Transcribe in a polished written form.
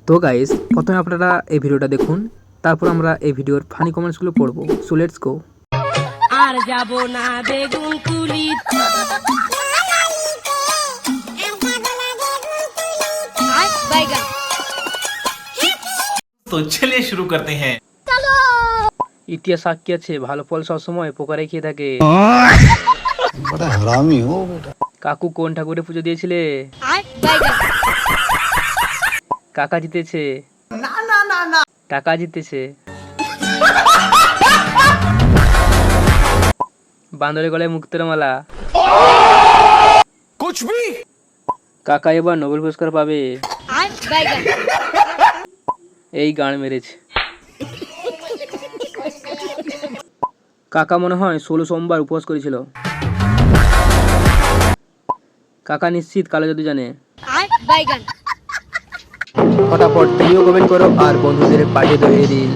তো গাইস, প্রথমে আপনারা এই ভিডিওটা দেখুন, তারপর আমরা এই ভিডিওর ফানি কমেন্টসগুলো পড়ব। So let's go. আর যাব না বেগুন তুলি बैगन। तो चलिए शुरू करते हैं। ইতিহাস সাক্ষী আছে, ভালো ফল সবসময় পোকারে খেয়ে থাকে। बड़ा हरामी हो बेटा। কাকু কোন ঠাকুরে পুজো দিয়েছিলে? बैगन। কাকা জিতেছে। টাকা জিতেছে। বান্দরের গলায় মুক্তের মালা। कुछ भी কাকা এবার নোবেল পুরস্কার পাবে। बैगन। এই গান মেরেছে। কাকা মনে হয় 16 সোমবার উপবাস করেছিল। কাকা নিশ্চিত কালো জাদু জানে। बैगन। ফটাফট ভিডিও কমেন্ট করো আর বন্ধুদের পাঠিয়ে দাও এই রিল।